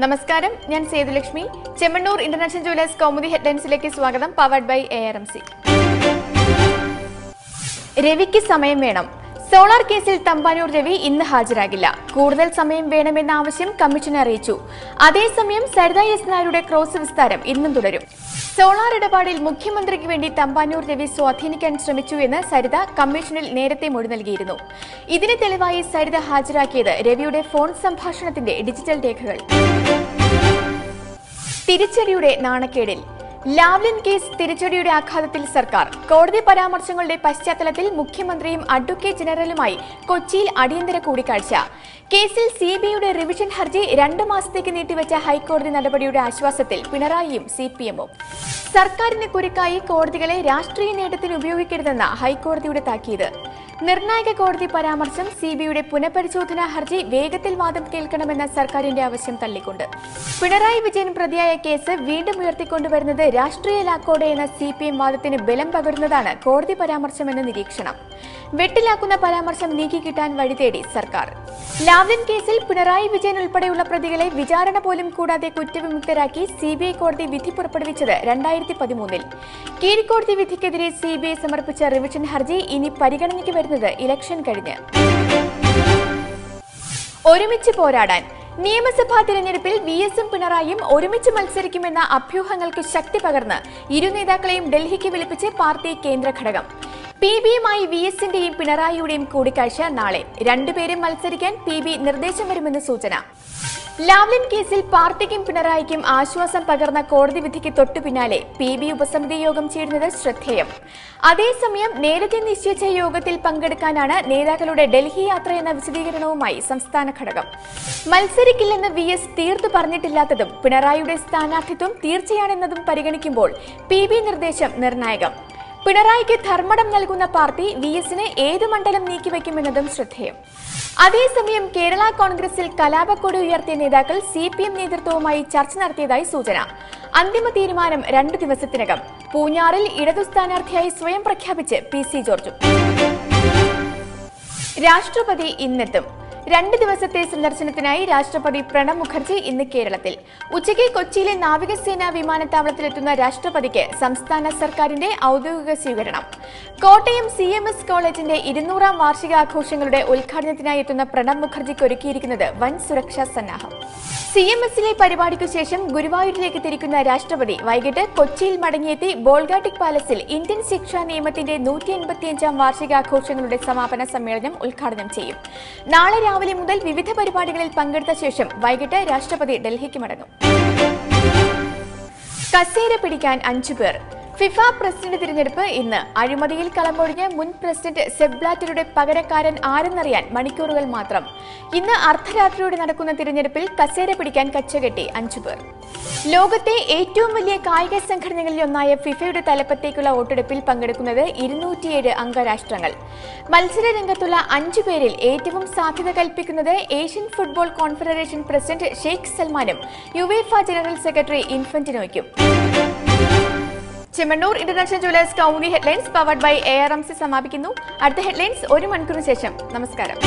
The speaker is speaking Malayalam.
നമസ്കാരം, ഞാൻ സേതുലക്ഷ്മി. ചെമ്മണ്ണൂർ ഇന്റർനാഷണൽ ജുവലേഴ്സ് കൗമുദി ഹെഡ്ലൈൻസിലേക്ക് സ്വാഗതം. Powered by ARMC. രവിക്ക് സമയം വേണം. സോളാർ കേസിൽ തമ്പാനൂർ രവി ഇന്ന് ഹാജരാകില്ല. കൂടുതൽ സമയം വേണമെന്ന ആവശ്യം കമ്മീഷനെ അറിയിച്ചു. അതേസമയം സരിത എസ് നായരുടെ ക്രോസ് വിസ്താരം ഇന്നും തുടരും. സോളാർ ഇടപാടിൽ മുഖ്യമന്ത്രിക്ക് വേണ്ടി തമ്പാനൂർ രവി സ്വാധീനിക്കാൻ ശ്രമിച്ചു എന്ന് സരിത കമ്മീഷനിൽ നേരത്തെ മൊഴി നൽകിയിരുന്നു. ഇതിന് തെളിവായി സരിത ഹാജരാക്കിയത് രവിയുടെ ഫോൺ സംഭാഷണത്തിന്റെ ഡിജിറ്റൽ രേഖകൾ. തിരിച്ചടിയുടെ നാണക്കേടിൽ. ലാവ്ലിൻ കേസ് തിരിച്ചടിയുടെ ആഘാതത്തിൽ സർക്കാർ. കോടതി പരാമർശങ്ങളുടെ പശ്ചാത്തലത്തിൽ മുഖ്യമന്ത്രിയും അഡ്വക്കേറ്റ് ജനറലുമായി കൊച്ചിയിൽ അടിയന്തര കൂടിക്കാഴ്ച. കേസിൽ CBIയുടെ റിവിഷൻ ഹർജി 2 മാസത്തേക്ക് നീട്ടിവെച്ച ഹൈക്കോടതി നടപടിയുടെ ആശ്വാസത്തിൽ പിണറായിയും CPMഉം. സർക്കാരിന് കുരുക്കായി കോടതികളെ രാഷ്ട്രീയ നേട്ടത്തിന് ഉപയോഗിക്കരുതെന്ന ഹൈക്കോടതിയുടെ താക്കീത്. നിർണായക കോടതി പരാമർശം. CBIയുടെ പുനഃപരിശോധനാ ഹർജി വേഗത്തിൽ വാദം കേൾക്കണമെന്ന സർക്കാരിന്റെ ആവശ്യം തള്ളിക്കൊണ്ട്. പിണറായി വിജയൻ പ്രതിയായ കേസ് വീണ്ടും ഉയർത്തിക്കൊണ്ടുവരുന്നത് രാഷ്ട്രീയ ലാക്കോടെ എന്ന CPM വാദത്തിന് ബലം പകരുന്നതാണ് കോടതി പരാമർശമെന്ന നിരീക്ഷണം. വെട്ടിലാക്കുന്ന പരാമർശം നീക്കിക്കിട്ടാൻ വഴിതേടി സർക്കാർ. ലാവ്ലിൻ കേസിൽ പിണറായി വിജയൻ ഉൾപ്പെടെയുള്ള പ്രതികളെ വിചാരണ പോലും കൂടാതെ കുറ്റവിമുക്തരാക്കി CBI കോടതി വിധി പുറപ്പെടുവിച്ചത് 2013-ൽ. കീഴ്ക്കോടതി വിധിക്കെതിരെ CBI സമർപ്പിച്ച റിവിഷൻ ഹർജി ഇനി പരിഗണനയ്ക്ക് വരുന്നത് ഇലക്ഷൻ കഴിഞ്ഞ്. ഒരുമിച്ച് പോരാടാൻ. നിയമസഭാ തിരഞ്ഞെടുപ്പിൽ VSഉം പിണറായിയും ഒരുമിച്ച് മത്സരിക്കുമെന്ന അഭ്യൂഹങ്ങൾക്ക് ശക്തി പകർന്ന് ഇരു നേതാക്കളെയും ഡൽഹിക്ക് വിളിപ്പിച്ച് പാർട്ടി കേന്ദ്ര ഘടകം. PBയുമായി VSന്റെയും പിണറായിയുടെയും കൂടിക്കാഴ്ച നാളെ. രണ്ടുപേരും മത്സരിക്കാൻ PB നിർദ്ദേശം വരുമെന്ന് സൂചന. ലാവ്ലിൻ കേസിൽ പാർട്ടിക്കും പിണറായിക്കും ആശ്വാസം പകർന്ന കോടതി വിധിക്ക് തൊട്ടു പിന്നാലെ PB ഉപസമിതി യോഗം ചേരുന്നത് ശ്രദ്ധേയം. അതേസമയം നേരത്തെ നിശ്ചയിച്ച യോഗത്തിൽ പങ്കെടുക്കാനാണ് നേതാക്കളുടെ ഡൽഹി യാത്ര എന്ന വിശദീകരണവുമായി സംസ്ഥാന ഘടകം. മത്സരിക്കില്ലെന്ന് VS തീർത്തു പറഞ്ഞിട്ടില്ലാത്തതും പിണറായിയുടെ സ്ഥാനാർത്ഥിത്വം തീർച്ചയാണെന്നതും പരിഗണിക്കുമ്പോൾ PB നിർദ്ദേശം നിർണായകം. പിണറായിക്ക് ധർമ്മടം നൽകുന്ന പാർട്ടി VSന് ഏത് മണ്ഡലം നീക്കിവെക്കുമെന്നതും ശ്രദ്ധേയം. അതേസമയം കേരള കോൺഗ്രസിൽ കലാപക്കൊടി ഉയർത്തിയ നേതാക്കൾ CPM നേതൃത്വവുമായി ചർച്ച നടത്തിയതായി സൂചന. അന്തിമ തീരുമാനം 2 ദിവസത്തിനകം. പൂഞ്ഞാറിൽ ഇടതു സ്ഥാനാർത്ഥിയായി സ്വയം പ്രഖ്യാപിച്ച് PC ജോർജും. രാഷ്ട്രപതി ഇന്നെത്തും. 2 ദിവസത്തെ സന്ദർശനത്തിനായി രാഷ്ട്രപതി പ്രണബ് മുഖർജി ഇന്ന് കേരളത്തിൽ. ഉച്ചയ്ക്ക് കൊച്ചിയിലെ നാവികസേനാ വിമാനത്താവളത്തിലെത്തുന്ന രാഷ്ട്രപതിക്ക് സംസ്ഥാന സർക്കാരിന്റെ ഔദ്യോഗിക സ്വീകരണം. കോട്ടയം CMS കോളേജിന്റെ 200ാം വാർഷികാഘോഷങ്ങളുടെ ഉദ്ഘാടനത്തിനായി എത്തുന്ന പ്രണബ് മുഖർജിക്ക് ഒരുക്കിയിരിക്കുന്നത് വൻ സുരക്ഷാ സന്നാഹം. CMSലെ പരിപാടിക്കു ശേഷം ഗുരുവായൂരിലേക്ക് തിരിക്കുന്ന രാഷ്ട്രപതി വൈകിട്ട് കൊച്ചിയിൽ മടങ്ങിയെത്തി ബോൾഗാട്ടിക് പാലസിൽ ഇന്ത്യൻ ശിക്ഷാ നിയമത്തിന്റെ 185ാം വാർഷികാഘോഷങ്ങളുടെ സമാപന സമ്മേളനം ഉദ്ഘാടനം ചെയ്യും. നാളെ രാവിലെ മുതൽ വിവിധ പരിപാടികളിൽ പങ്കെടുത്ത ശേഷം വൈകിട്ട് രാഷ്ട്രപതി ഡൽഹിക്ക് മടങ്ങും. കസേര പിടിക്കാൻ 5 പേർ. ഫിഫ പ്രസിഡന്റ് തിരഞ്ഞെടുപ്പ് ഇന്ന്. അഴിമതിയിൽ കളമൊഴിഞ്ഞ മുൻ പ്രസിഡന്റ് സെപ്പ് ബ്ലാറ്ററുടെ പകരക്കാരൻ ആരെന്നറിയാൻ മണിക്കൂറുകൾ മാത്രം. ഇന്ന് അർദ്ധരാത്രിയോടെ നടക്കുന്ന തിരഞ്ഞെടുപ്പിൽ കസേര പിടിക്കാൻ കച്ചകെട്ടി 5 പേർ. ലോകത്തെ ഏറ്റവും വലിയ കായിക സംഘടനകളിലൊന്നായ ഫിഫയുടെ തലപ്പത്തേക്കുള്ള വോട്ടെടുപ്പിൽ പങ്കെടുക്കുന്നത് 207 അംഗരാഷ്ട്രങ്ങൾ. മത്സര രംഗത്തുള്ള 5 പേരിൽ ഏറ്റവും സാധ്യത കൽപ്പിക്കുന്നത് ഏഷ്യൻ ഫുട്ബോൾ കോൺഫെഡറേഷൻ പ്രസിഡന്റ് ഷെയ്ഖ് സൽമാനും യുവേഫ ജനറൽ സെക്രട്ടറി ഇൻഫന്റിനോയ്ക്കും. Chemmanur international jewellers Kaumudi headlines powered by ARMC സമാപിക്കുന്നു. അടുത്ത ഹെഡ്ലൈൻസ് 1 മണിക്കൂറിന് ശേഷം. നമസ്കാരം.